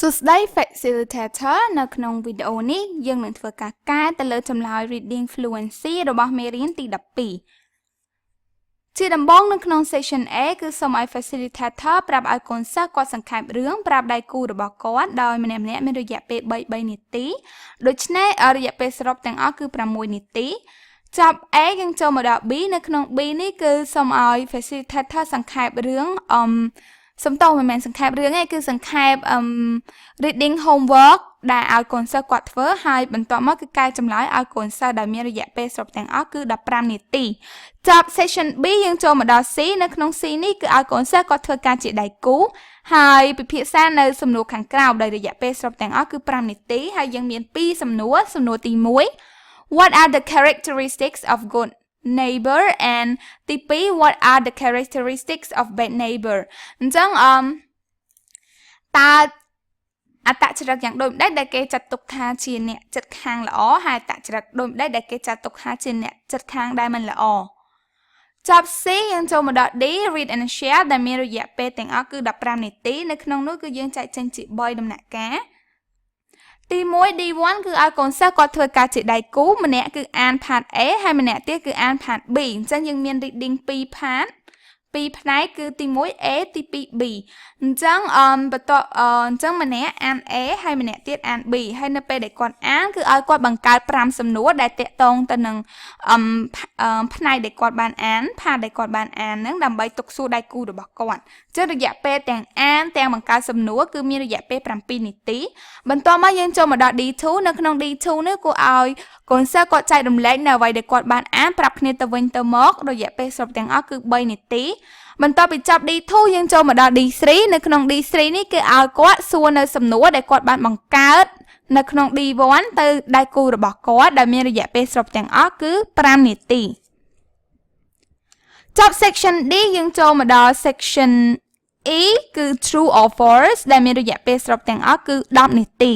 សួស្តី Facilitator នៅក្នុងវីដេអូនេះយើងនឹងធ្វើការកែទៅលើចម្លើយ Reading Fluency របស់មេរៀនទី12ជាដំបូងនៅក្នុង Session A គឺសូមឲ្យ Facilitator ប្រាប់ឲ្យកូនសិស្សគាត់សង្ខេបរឿងប្រាប់ដៃគូរបស់គាត់ដោយម្នាក់ៗមានរយៈពេល3នាទីដូច្នេះរយៈពេលសរុបទាំងអស់គឺ6នាទីចប់ A យើងចូលមកដល់ B នៅក្នុង B នេះគឺសូមឲ្យ Facilitator សង្ខេបរឿងសំតោមិនមែនសង្ខេបរឿងទេគឺសង្ខេបreading homework ដែលឲ្យកូនសិស្សគាត់ធ្វើហើយបន្ទាប់មកគឺកែចម្លើយឲ្យកូនសិស្សដែលមានរយៈពេលសរុបទាំងអស់គឺ15នាទីចប់ session B យើងចូលមកដល់ C នៅក្នុង C នេះគឺឲ្យកូនសិស្សគាត់ធ្វើការជាដៃគូហើយពិភាក្សានៅសំណួរខាងក្រោមដោយរយៈពេលសរុបទាំងអស់គឺ5នាទីហើយយើងមាន2សំណួរទី1 What are the characteristics of good neighbor and ទី2 What are the characteristics of bad neighbor អញ្ចឹងតើអត្តចរិតយ៉ាងដូចម្ដេចដែលគេចាត់ទុកថាជាអ្នកចិត្តខាងល្អហើយអត្តចរិតដូចម្ដេចដែលគេចាត់ទុកថាជាអ្នកចិត្តខាងដែលមិនល្អចប់ C យើងចូលមកដល់ D read and share ដែលមានរយៈពេលទាំងអស់គឺ15នាទីនៅក្នុងនោះគឺយើងចែកចេញជា3ដំណាក់កាលទី1 D1 គឺឲ្យកូនសិស្សគាត់ធ្វើការជាដៃគូម្នាក់គឺអាន part A ហើយម្នាក់ទៀតគឺអាន part B អញ្ចឹងយើងមាន reading 2 part 2ផ្នែកគឺទី1 A ទី2 B អញ្ចឹងបន្ទាប់អញ្ចឹងម្នាក់អាន A ហើយម្នាក់ទៀតអាន B ហើយនៅពេលដែលគាត់អានគឺឲ្យគាត់បង្កើត5សំណួរដែលតាក់ទងទៅនឹងផ្នែកដែលគាត់បានអាន part ដែលគាត់បានអានហ្នឹងដើម្បីទុកសួរដៃគូរបស់គាត់អញ្ចឹងរយៈពេលទាំងអានទាំងបង្កើតសំណួរគឺមានរយៈពេល7នាទីបន្ទាប់មកយើងចូលមកដល់ D2 នៅក្នុង D2 នេះគួរឲ្យកូនសិស្សគាត់ចែករំលែកនៅអ្វីដែលគាត់បានអានប្រាប់គ្នាទៅវិញទៅមករយៈពេលសរុបទាំងអស់គឺ3នាទីបន្ទាប់ពីចប់ D2 យើងចូលមកដល់ D3 នៅក្នុង D3 នេះគឺឲ្យគាត់សួរនៅសំណួរដែលគាត់បានបង្កើតនៅក្នុង D1 ទៅដៃគូរបស់គាត់ដែលមានរយៈពេលសរុបទាំងអស់គឺ5នាទីចប់ section D យើងចូលមកដល់ section E គឺ true or false ដែលមានរយៈពេលសរុបទាំងអស់គឺ10នាទី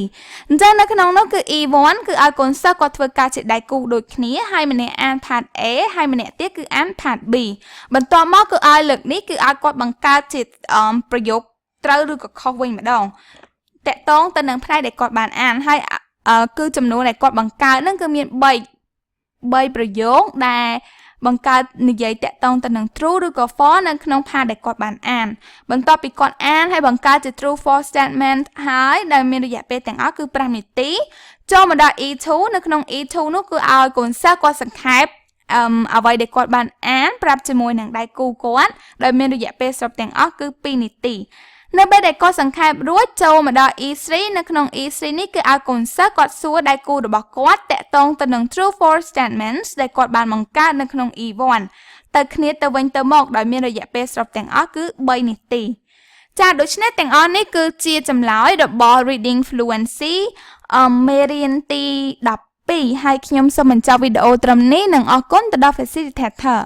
អញ្ចឹងនៅក្នុងនោះគឺ E1 គឺឲ្យកូនសិស្សគាត់ធ្វើការជាដៃគូដូចគ្នាហើយម្នាក់អាន part A ហើយម្នាក់ទៀតគឺអាន part B បន្ទាប់មកគឺឲ្យលើកនេះគឺឲ្យគាត់បង្កើតជាប្រយោគត្រូវឬក៏ខុសវិញម្ដងតាក់ទងទៅនឹងផ្នែកដែលគាត់បានអានហើយគឺចំនួនដែលគាត់បង្កើតហ្នឹងគឺមាន3ប្រយោគដែលបង្កើតនិយាយតាក់ទងទៅនឹង true ឬក៏ false នៅក្នុង part ដែលគាត់បានអានបន្ទាប់ពីគាត់អានហើយបង្កើតជា true false statement ហើយដែលមានរយៈពេលទាំងអស់គឺ5នាទីចូលមកដល់ E2 នៅក្នុង E2 នោះគឺឲ្យកូនសិស្សគាត់សង្ខេបអ្វីដែលគាត់បានអានប្រាប់ជាមួយនឹងដៃគូគាត់ដោយមានរយៈពេលសរុបទាំងអស់គឺ2នាទីនៅពេលដែលគាត់សង្ខេបរួចចូលមកដល់ E3 នៅក្នុង E3 នេះគឺឲ្យកូនសិស្សគាត់សួរដៃគូរបស់គាត់តាក់ទងទៅនឹង true false statements ដែលគាត់បានបង្កើតនៅក្នុង E1 ទៅគ្នាទៅវិញទៅមកដោយមានរយៈពេលសរុបទាំងអស់គឺ3នាទីចាដូច្នេះទាំងអស់នេះគឺជាចម្លើយរបស់ reading fluency មេរៀនទី12ហើយខ្ញុំសូមបញ្ចប់វីដេអូត្រឹមនេះនិងអរគុណទៅដល់ facilitator